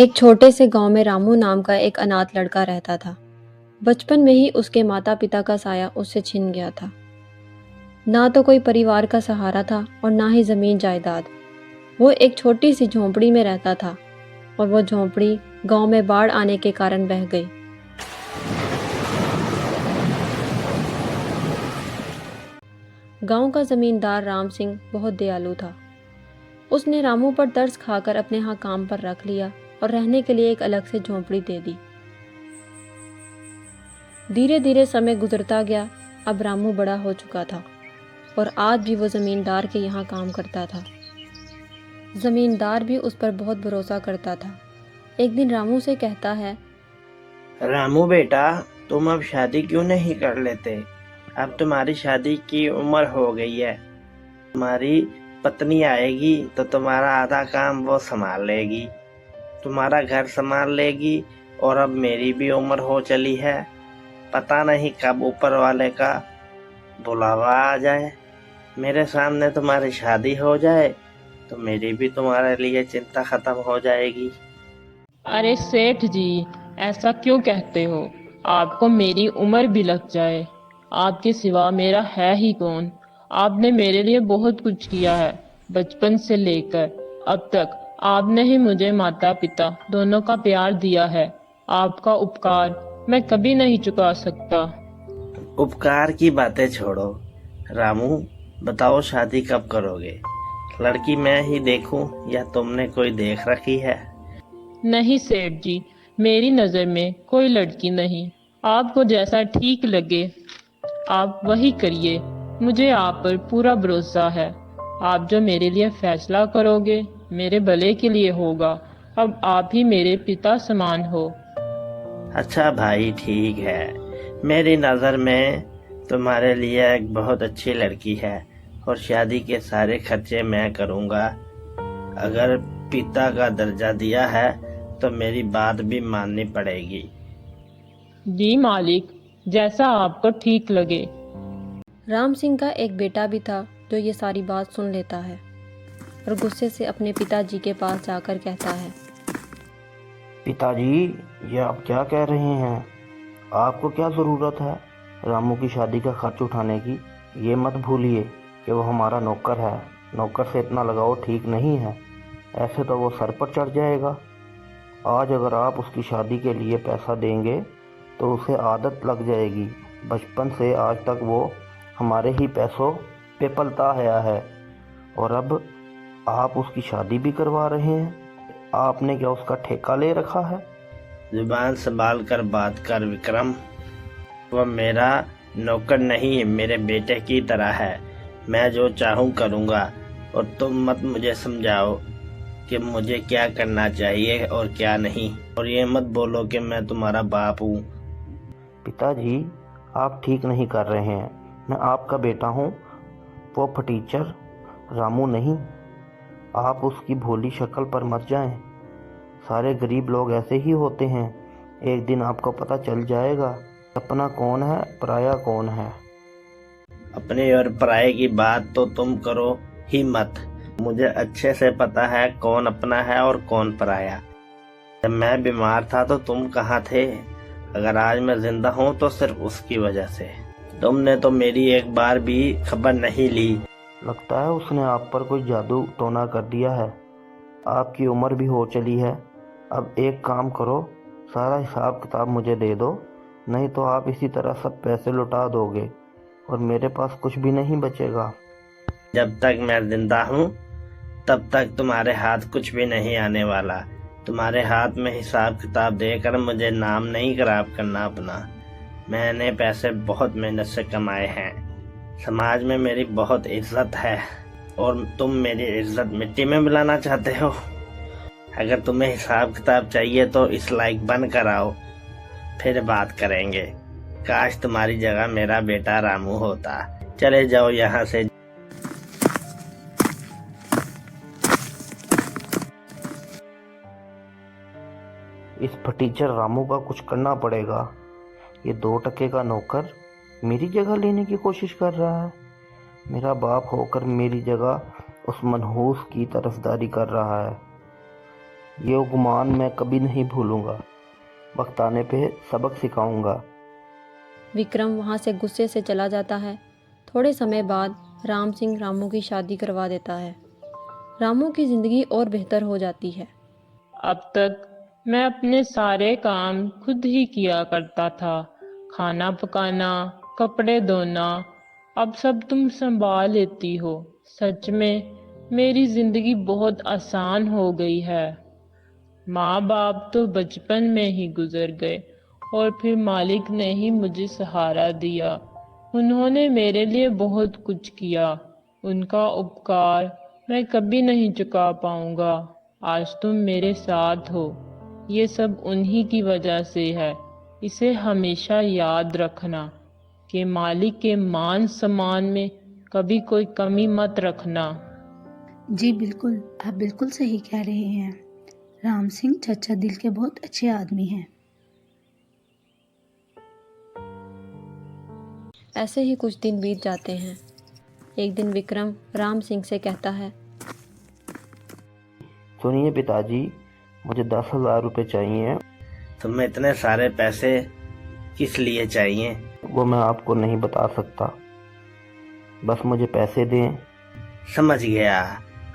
एक छोटे से गांव में रामू नाम का एक अनाथ लड़का रहता था। बचपन में ही उसके माता पिता का साया उससे छिन गया था। ना तो कोई परिवार का सहारा था और ना ही जमीन जायदाद। वो एक छोटी सी झोंपड़ी में रहता था और वो झोंपड़ी गांव में बाढ़ आने के कारण बह गई। गांव का जमींदार राम सिंह बहुत दयालु था। उसने रामू पर तरस खाकर अपने यहाँ काम पर रख लिया और रहने के लिए एक अलग से झोंपड़ी दे दी। धीरे धीरे समय गुजरता गया। अब रामू बड़ा हो चुका था और आज भी वो जमींदार के यहाँ काम करता था। जमींदार भी उस पर बहुत भरोसा करता था। एक दिन रामू से कहता है, रामू बेटा, तुम अब शादी क्यों नहीं कर लेते? अब तुम्हारी शादी की उम्र हो गई है। तुम्हारी पत्नी आएगी तो तुम्हारा आधा काम वो संभाल लेगी, तुम्हारा घर संभाल लेगी। और अब मेरी भी उम्र हो चली है। पता नहीं कब ऊपर वाले का बुलावा आ जाए, मेरे सामने तुम्हारी शादी हो जाए तो मेरी भी तुम्हारे लिए चिंता खत्म हो जाएगी। अरे सेठ जी, ऐसा क्यों कहते हो? आपको मेरी उम्र भी लग जाए, आपके सिवा मेरा है ही कौन? आपने मेरे लिए बहुत कुछ किया है, बचपन से लेकर अब तक। आपने ही मुझे माता पिता दोनों का प्यार दिया है। आपका उपकार मैं कभी नहीं चुका सकता। उपकार की बातें छोड़ो रामू, बताओ शादी कब करोगे? लड़की मैं ही देखूं या तुमने कोई देख रखी है? नहीं सेठ जी, मेरी नज़र में कोई लड़की नहीं। आपको जैसा ठीक लगे आप वही करिए। मुझे आप पर पूरा भरोसा है। आप जो मेरे लिए फैसला करोगे मेरे भले के लिए होगा। अब आप ही मेरे पिता समान हो। अच्छा भाई, ठीक है। मेरी नज़र में तुम्हारे लिए एक बहुत अच्छी लड़की है और शादी के सारे खर्चे मैं करूँगा। अगर पिता का दर्जा दिया है तो मेरी बात भी माननी पड़ेगी। जी मालिक, जैसा आपको ठीक लगे। राम सिंह का एक बेटा भी था जो ये सारी बात सुन लेता है और गुस्से से अपने पिताजी के पास जाकर कहता है, पिताजी, ये आप क्या कह रहे हैं? आपको क्या ज़रूरत है रामू की शादी का खर्च उठाने की? ये मत भूलिए कि वो हमारा नौकर है। नौकर से इतना लगाव ठीक नहीं है, ऐसे तो वो सर पर चढ़ जाएगा। आज अगर आप उसकी शादी के लिए पैसा देंगे तो उसे आदत लग जाएगी। बचपन से आज तक वो हमारे ही पैसों पे पलता आया है और अब आप उसकी शादी भी करवा रहे हैं। आपने क्या उसका ठेका ले रखा है? जुबान संभाल कर बात कर विक्रम। वह मेरा नौकर नहीं, मेरे बेटे की तरह है। मैं जो चाहूँ करूँगा और तुम मत मुझे समझाओ कि मुझे क्या करना चाहिए और क्या नहीं। और ये मत बोलो कि मैं तुम्हारा बाप हूँ। पिताजी, आप ठीक नहीं कर रहे हैं। मैं आपका बेटा हूँ, वो फटीचर रामू नहीं। आप उसकी भोली शक्ल पर मत जाएं। सारे गरीब लोग ऐसे ही होते हैं। एक दिन आपको पता चल जाएगा अपना कौन है, पराया कौन है। अपने और पराये की बात तो तुम करो ही मत। मुझे अच्छे से पता है कौन अपना है और कौन पराया। जब मैं बीमार था तो तुम कहाँ थे? अगर आज मैं जिंदा हूँ तो सिर्फ उसकी वजह से। तुमने तो मेरी एक बार भी खबर नहीं ली। लगता है उसने आप पर कोई जादू टोना कर दिया है। आपकी उम्र भी हो चली है। अब एक काम करो, सारा हिसाब किताब मुझे दे दो, नहीं तो आप इसी तरह सब पैसे लुटा दोगे और मेरे पास कुछ भी नहीं बचेगा। जब तक मैं जिंदा हूँ तब तक तुम्हारे हाथ कुछ भी नहीं आने वाला। तुम्हारे हाथ में हिसाब किताब देकर मुझे नाम नहीं खराब करना अपना। मैंने पैसे बहुत मेहनत से कमाए हैं। समाज में मेरी बहुत इज्जत है और तुम मेरी इज्जत मिट्टी में मिलाना चाहते हो। अगर तुम्हें हिसाब किताब चाहिए तो इस लायक बन कर आओ, फिर बात करेंगे। काश तुम्हारी जगह मेरा बेटा रामू होता। चले जाओ यहाँ से। इस फटीचर रामू का कुछ करना पड़ेगा। ये 2 टके का नौकर मेरी जगह लेने की कोशिश कर रहा है। मेरा बाप होकर मेरी जगह उस मनहूस की तरफदारी कर रहा है। ये गुमान मैं कभी नहीं भूलूंगा। वक्त आने पे सबक सिखाऊंगा। विक्रम वहाँ से गुस्से से चला जाता है। थोड़े समय बाद राम सिंह रामू की शादी करवा देता है। रामू की ज़िंदगी और बेहतर हो जाती है। अब तक मैं अपने सारे काम खुद ही किया करता था, खाना पकाना, कपड़े धोना। अब सब तुम संभाल लेती हो। सच में मेरी जिंदगी बहुत आसान हो गई है। माँ बाप तो बचपन में ही गुजर गए और फिर मालिक ने ही मुझे सहारा दिया। उन्होंने मेरे लिए बहुत कुछ किया। उनका उपकार मैं कभी नहीं चुका पाऊंगा। आज तुम मेरे साथ हो, ये सब उन्हीं की वजह से है। इसे हमेशा याद रखना कि मालिक के मान सम्मान में कभी कोई कमी मत रखना। जी बिल्कुल, आप बिल्कुल सही कह रहे हैं। राम सिंह चचा दिल के बहुत अच्छे आदमी हैं। ऐसे ही कुछ दिन बीत जाते हैं। एक दिन विक्रम राम सिंह से कहता है, सुनिए पिताजी, मुझे 10,000 रुपये चाहिए। तुम्हें इतने सारे पैसे किस लिए चाहिए? वो मैं आपको नहीं बता सकता, बस मुझे पैसे दें। समझ गया,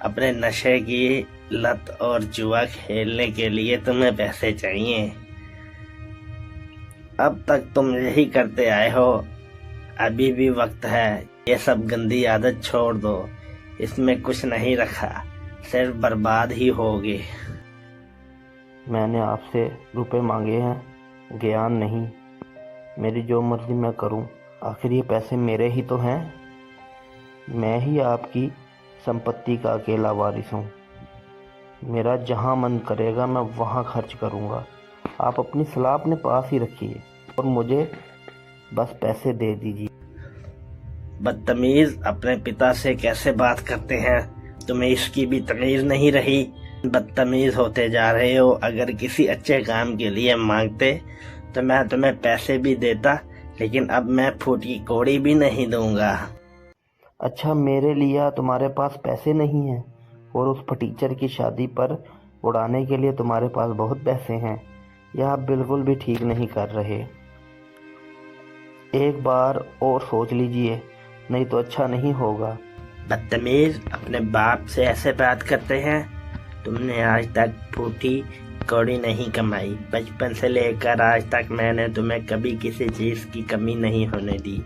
अपने नशे की लत और जुआ खेलने के लिए तुम्हें पैसे चाहिए। अब तक तुम यही करते आए हो, अभी भी वक्त है। ये सब गंदी आदत छोड़ दो, इसमें कुछ नहीं रखा, सिर्फ बर्बाद ही होगे। मैंने आपसे रुपए मांगे हैं, ज्ञान नहीं। मेरी जो मर्जी मैं करूं, आखिर ये पैसे मेरे ही तो हैं। मैं ही आपकी संपत्ति का अकेला वारिस हूं। मेरा जहां मन करेगा मैं वहां खर्च करूंगा। आप अपनी सलाह अपने पास ही रखिए और मुझे बस पैसे दे दीजिए। बदतमीज, अपने पिता से कैसे बात करते हैं? तुम्हें इसकी भी तमीज नहीं रही। बदतमीज होते जा रहे हो। अगर किसी अच्छे काम के लिए मांगते तो मैं तुम्हें पैसे भी देता, लेकिन अब मैं फूट की कौड़ी भी नहीं दूंगा। अच्छा, मेरे लिए तुम्हारे पास पैसे नहीं हैं और उस फटीचर की शादी पर उड़ाने के लिए तुम्हारे पास बहुत पैसे हैं। यह आप बिल्कुल भी ठीक नहीं कर रहे। एक बार और सोच लीजिए, नहीं तो अच्छा नहीं होगा। बदतमीज, अपने बाप से ऐसे बात करते हैं? तुमने आज तक फूटी कौड़ी नहीं कमाई। बचपन से लेकर आज तक मैंने तुम्हें कभी किसी चीज़ की कमी नहीं होने दी।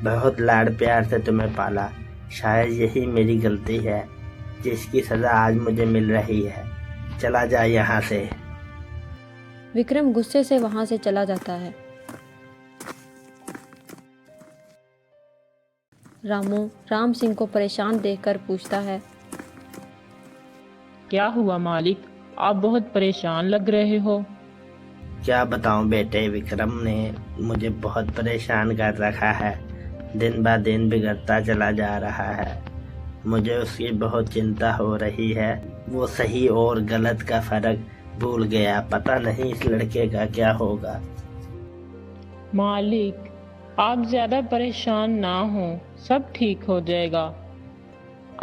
बहुत लाड़ प्यार से तुम्हें पाला। शायद यही मेरी गलती है, जिसकी सज़ा आज मुझे मिल रही है। चला जा यहाँ से। विक्रम गुस्से से वहाँ से चला जाता है। रामू राम सिंह को परेशान देखकर पूछता है, क्या हुआ मालिक, आप बहुत परेशान लग रहे हो। क्या बताऊं बेटे, विक्रम ने मुझे बहुत परेशान कर रखा है। दिन ब दिन बिगड़ता चला जा रहा है। मुझे उसकी बहुत चिंता हो रही है। वो सही और गलत का फर्क भूल गया। पता नहीं इस लड़के का क्या होगा। मालिक, आप ज्यादा परेशान ना हो, सब ठीक हो जाएगा।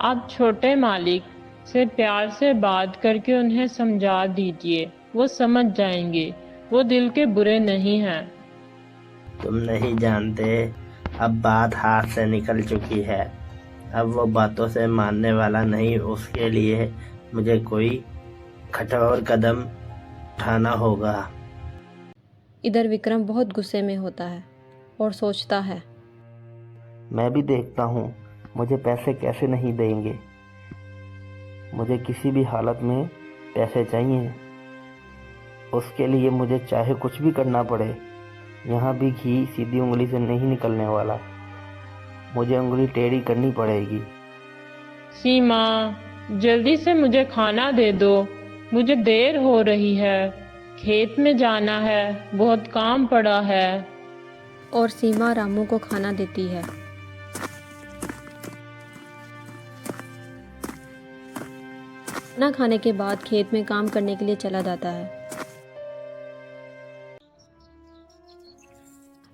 आप छोटे मालिक से प्यार से बात करके उन्हें समझा दीजिए, वो समझ जाएंगे। वो दिल के बुरे नहीं हैं। तुम नहीं जानते, अब बात हाथ से निकल चुकी है। अब वो बातों से मानने वाला नहीं। उसके लिए मुझे कोई कठोर कदम उठाना होगा। इधर विक्रम बहुत गुस्से में होता है और सोचता है, मैं भी देखता हूँ मुझे पैसे कैसे नहीं देंगे। मुझे किसी भी हालत में पैसे चाहिए। उसके लिए मुझे चाहे कुछ भी करना पड़े। यहाँ भी घी सीधी उंगली से नहीं निकलने वाला। मुझे उंगली टेढ़ी करनी पड़ेगी। सीमा, जल्दी से मुझे खाना दे दो, मुझे देर हो रही है। खेत में जाना है, बहुत काम पड़ा है। और सीमा रामू को खाना देती है। खाना खाने के बाद खेत में काम करने के लिए चला जाता है।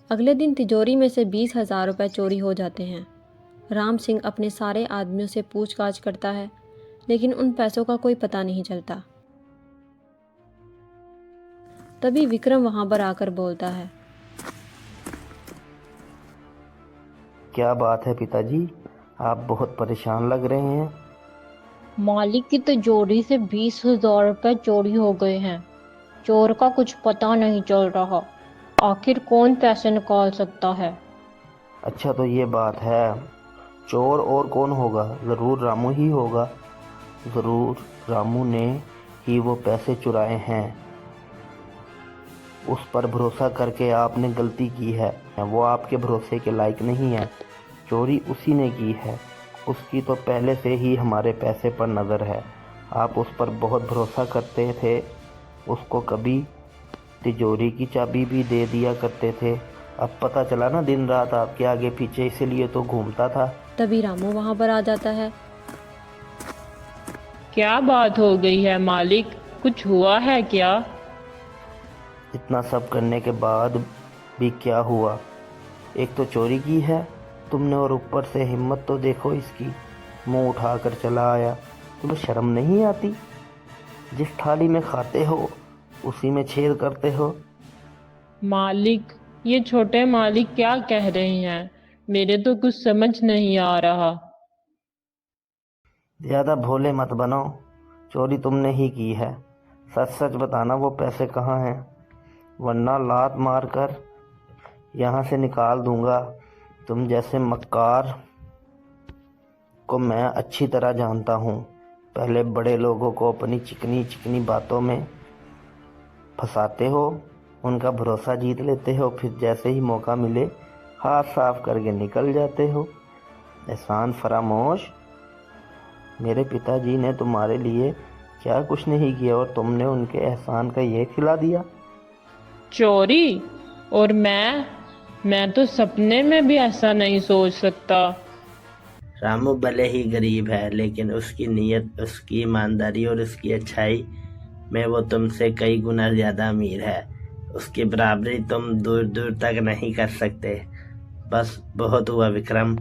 अगले दिन तिजोरी में से 20,000 रुपये चोरी हो जाते हैं। राम सिंह अपने सारे आदमियों से पूछताछ करता है, लेकिन उन पैसों का कोई पता नहीं चलता। तभी विक्रम वहां पर आकर बोलता है। क्या बात है पिताजी, आप बहुत परेशान लग रहे हैं। मालिक की तिजोरी से 20,000 रुपए चोरी हो गए हैं। चोर का कुछ पता नहीं चल रहा। आखिर कौन पैसे निकाल सकता है? अच्छा तो ये बात है, चोर और कौन होगा? ज़रूर रामू ही होगा। ज़रूर रामू ने ही वो पैसे चुराए हैं। उस पर भरोसा करके आपने गलती की है। वो आपके भरोसे के लायक नहीं है। चोरी उसी ने की है। उसकी तो पहले से ही हमारे पैसे पर नज़र है। आप उस पर बहुत भरोसा करते थे। उसको कभी तिजोरी की चाबी भी दे दिया करते थे। अब पता चला ना, दिन रात आपके आगे पीछे, इसीलिए तो घूमता था। तभी रामू वहां पर आ जाता है। क्या बात हो गई है मालिक, कुछ हुआ है क्या? इतना सब करने के बाद भी क्या हुआ? एक तो चोरी की है तुमने, और ऊपर से हिम्मत तो देखो इसकी, मुंह उठाकर चला आया। तुम्हें शर्म नहीं आती? जिस थाली में खाते हो उसी में छेद करते हो। मालिक, ये छोटे मालिक क्या कह रहे हैं? मेरे तो कुछ समझ नहीं आ रहा। ज़्यादा भोले मत बनो। चोरी तुमने ही की है। सच सच बताना वो पैसे कहाँ हैं, वरना लात मार कर यहाँ से निकाल दूंगा। तुम जैसे मक्कार को मैं अच्छी तरह जानता हूँ। पहले बड़े लोगों को अपनी चिकनी चिकनी बातों में फंसाते हो, उनका भरोसा जीत लेते हो, फिर जैसे ही मौका मिले हाथ साफ करके निकल जाते हो। एहसान फरामोश। मेरे पिताजी ने तुम्हारे लिए क्या कुछ नहीं किया और तुमने उनके एहसान का ये खिला दिया। चोरी? और मैं तो सपने में भी ऐसा नहीं सोच सकता। रामू भले ही गरीब है, लेकिन उसकी नीयत, उसकी ईमानदारी और उसकी अच्छाई में वो तुमसे कई गुना ज़्यादा अमीर है। उसकी बराबरी तुम दूर दूर तक नहीं कर सकते। बस बहुत हुआ विक्रम,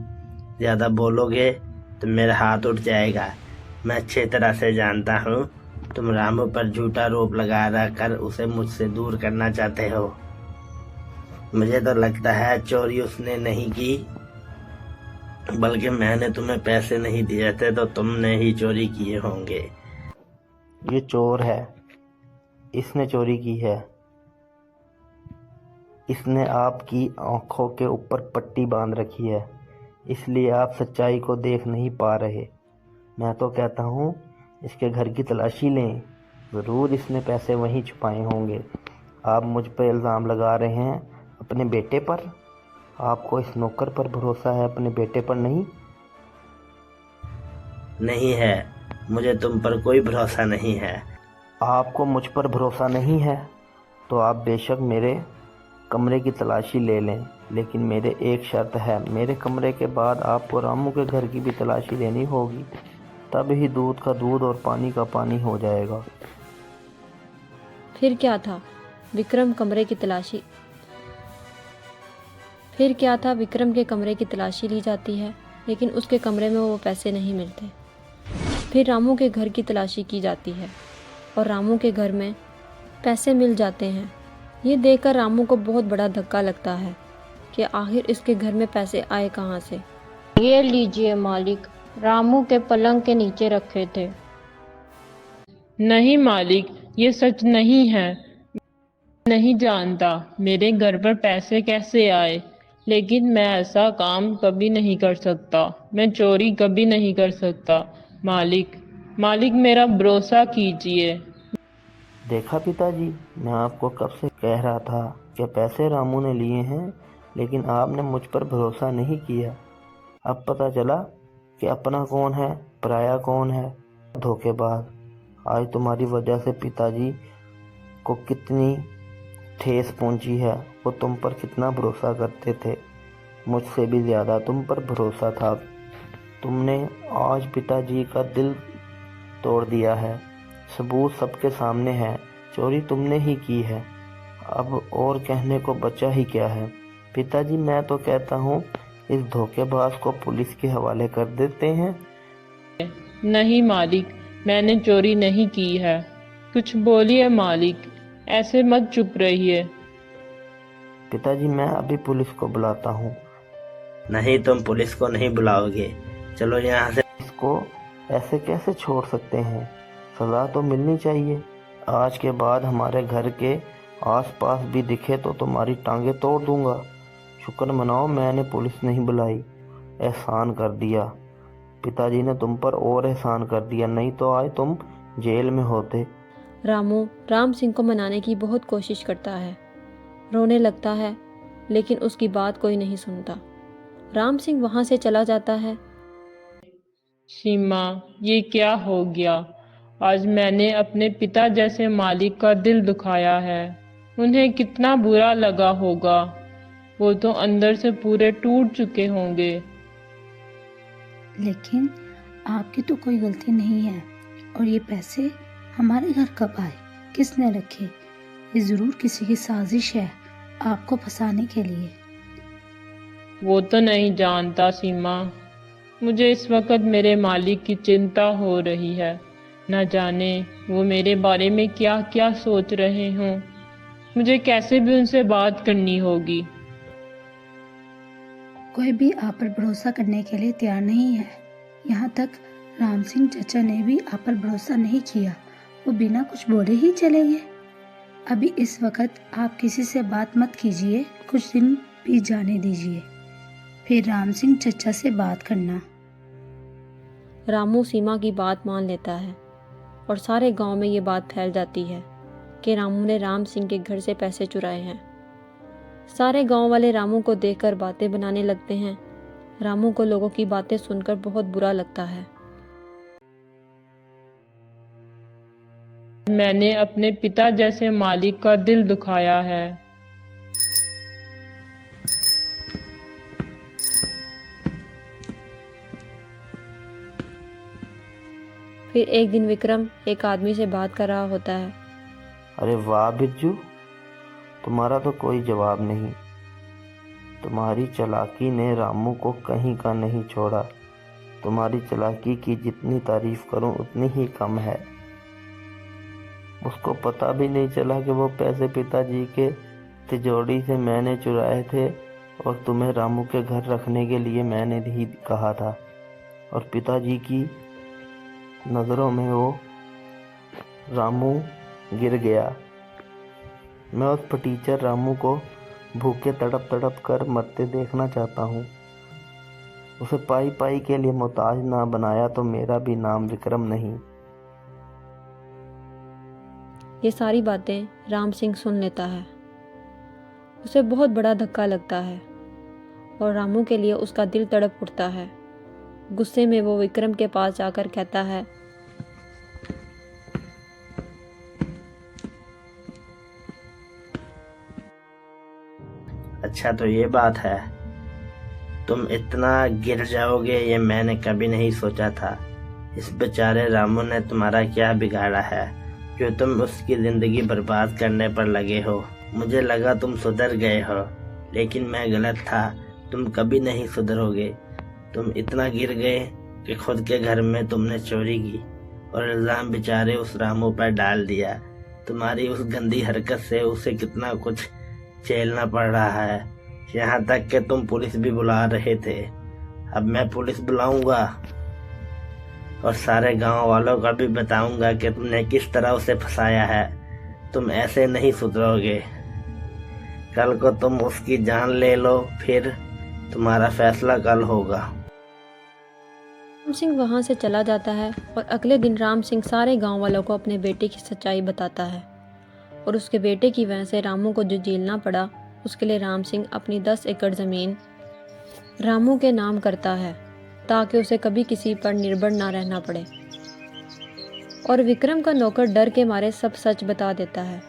ज़्यादा बोलोगे तो मेरा हाथ उठ जाएगा। मैं अच्छी तरह से जानता हूँ तुम रामू पर झूठा आरोप लगा कर उसे मुझसे दूर करना चाहते हो। मुझे तो लगता है चोरी उसने नहीं की, बल्कि मैंने तुम्हें पैसे नहीं दिए थे तो तुमने ही चोरी किए होंगे। ये चोर है, इसने चोरी की है। इसने आपकी आंखों के ऊपर पट्टी बांध रखी है, इसलिए आप सच्चाई को देख नहीं पा रहे। मैं तो कहता हूँ इसके घर की तलाशी लें। ज़रूर इसने पैसे वहीं छुपाए होंगे। आप मुझ पर इल्ज़ाम लगा रहे हैं अपने बेटे पर। आपको इस नौकर पर भरोसा है, अपने बेटे पर नहीं। नहीं है, मुझे तुम पर कोई भरोसा नहीं है। आपको मुझ पर भरोसा नहीं है तो आप बेशक मेरे कमरे की तलाशी ले लें, लेकिन मेरे एक शर्त है। मेरे कमरे के बाद आपको रामू के घर की भी तलाशी लेनी होगी, तब ही दूध का दूध और पानी का पानी हो जाएगा। फिर क्या था, विक्रम के कमरे की तलाशी ली जाती है, लेकिन उसके कमरे में वो पैसे नहीं मिलते। फिर रामू के घर की तलाशी की जाती है और रामू के घर में पैसे मिल जाते हैं। ये देखकर रामू को बहुत बड़ा धक्का लगता है कि आखिर इसके घर में पैसे आए कहाँ से। ये लीजिए मालिक, रामू के पलंग के नीचे रखे थे। नहीं मालिक, ये सच नहीं है। नहीं जानता मेरे घर पर पैसे कैसे आए, लेकिन मैं ऐसा काम कभी नहीं कर सकता। मैं चोरी कभी नहीं कर सकता। मालिक मेरा भरोसा कीजिए। देखा पिताजी, मैं आपको कब से कह रहा था कि पैसे रामू ने लिए हैं, लेकिन आपने मुझ पर भरोसा नहीं किया। अब पता चला कि अपना कौन है, पराया कौन है। धोखेबाज। आज तुम्हारी वजह से पिताजी को कितनी ठेस पहुंची है। वो तुम पर कितना भरोसा करते थे, मुझसे भी ज़्यादा तुम पर भरोसा था। तुमने आज पिताजी का दिल तोड़ दिया है। सबूत सबके सामने है, चोरी तुमने ही की है। अब और कहने को बचा ही क्या है। पिताजी, मैं तो कहता हूँ इस धोखेबाज को पुलिस के हवाले कर देते हैं। नहीं मालिक, मैंने चोरी नहीं की है। कुछ बोलिए मालिक। ऐसे मत चुप रहिए। पिताजी मैं अभी पुलिस को बुलाता हूँ। नहीं, तुम पुलिस को नहीं बुलाओगे। चलो यहाँ से। इसको ऐसे कैसे छोड़ सकते हैं? सजा तो मिलनी चाहिए। आज के बाद हमारे घर के आसपास भी दिखे तो तुम्हारी टांगे तोड़ दूंगा। शुक्र मनाओ मैंने पुलिस नहीं बुलाई, एहसान कर दिया। पिताजी ने तुम पर और एहसान कर दिया, नहीं तो आज तुम जेल में होते। रामू राम सिंह को मनाने की बहुत कोशिश करता है, रोने लगता है, लेकिन उसकी बात कोई नहीं सुनता। राम सिंह वहाँ से चला जाता है। सीमा, ये क्या हो गया? आज मैंने अपने पिता जैसे मालिक का दिल दुखाया है। उन्हें कितना बुरा लगा होगा। वो तो अंदर से पूरे टूट चुके होंगे। लेकिन आपकी तो कोई गलती नहीं है। और ये पैसे हमारे घर कब आए? किसने रखे? ये जरूर किसी की साजिश है आपको फंसाने के लिए। वो तो नहीं जानता सीमा। मुझे इस वक्त मेरे मालिक की चिंता हो रही है। न जाने वो मेरे बारे में क्या क्या सोच रहे हों। मुझे कैसे भी उनसे बात करनी होगी। कोई भी आप पर भरोसा करने के लिए तैयार नहीं है। यहाँ तक राम सिंह चचा ने भी आप पर भरोसा नहीं किया। वो बिना कुछ बोले ही चले गए। अभी इस वक्त आप किसी से बात मत कीजिए, कुछ दिन बीत जाने दीजिए, फिर राम सिंह चचा से बात करना। रामू सीमा की बात मान लेता है और सारे गांव में ये बात फैल जाती है कि रामू ने राम सिंह के घर से पैसे चुराए हैं। सारे गांव वाले रामू को देखकर बातें बनाने लगते हैं। रामू को लोगों की बातें सुनकर बहुत बुरा लगता है। मैंने अपने पिता जैसे मालिक का दिल दुखाया है। फिर एक दिन विक्रम एक आदमी से बात कर रहा होता है। अरे वाह बिरजू, तुम्हारा तो कोई जवाब नहीं। तुम्हारी चालाकी ने रामू को कहीं का नहीं छोड़ा। तुम्हारी चालाकी की जितनी तारीफ करूं उतनी ही कम है। उसको पता भी नहीं चला कि वो पैसे पिताजी के तिजोरी से मैंने चुराए थे और तुम्हें रामू के घर रखने के लिए मैंने ही कहा था। और पिताजी की नज़रों में वो रामू गिर गया। मैं उस फटीचर रामू को भूखे तड़प तड़प कर मरते देखना चाहता हूँ। उसे पाई पाई के लिए मोहताज ना बनाया तो मेरा भी नाम विक्रम नहीं। ये सारी बातें राम सिंह सुन लेता है। उसे बहुत बड़ा धक्का लगता है और रामू के लिए उसका दिल तड़प उठता है। गुस्से में वो विक्रम के पास जाकर कहता है, अच्छा तो ये बात है। तुम इतना गिर जाओगे ये मैंने कभी नहीं सोचा था। इस बेचारे रामू ने तुम्हारा क्या बिगाड़ा है जो तुम उसकी जिंदगी बर्बाद करने पर लगे हो। मुझे लगा तुम सुधर गए हो, लेकिन मैं गलत था। तुम कभी नहीं सुधरोगे। तुम इतना गिर गए कि खुद के घर में तुमने चोरी की और इल्जाम बेचारे उस रामू पर डाल दिया। तुम्हारी उस गंदी हरकत से उसे कितना कुछ झेलना पड़ रहा है, यहाँ तक कि तुम पुलिस भी बुला रहे थे। अब मैं पुलिस बुलाऊंगा और सारे गांव वालों का भी बताऊंगा कि तुमने किस तरह उसे फंसाया है। तुम ऐसे नहीं सुधरोगे। कल को तुम उसकी जान ले लो, फिर तुम्हारा फैसला कल होगा। राम सिंह वहाँ से चला जाता है और अगले दिन राम सिंह सारे गांव वालों को अपने बेटे की सच्चाई बताता है और उसके बेटे की वजह से रामू को जो झेलना पड़ा उसके लिए राम सिंह अपनी 10 एकड़ ज़मीन रामू के नाम करता है ताकि उसे कभी किसी पर निर्भर ना रहना पड़े। और विक्रम का नौकर डर के मारे सब सच बता देता है।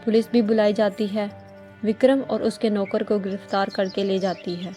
पुलिस भी बुलाई जाती है। विक्रम और उसके नौकर को गिरफ्तार करके ले जाती है।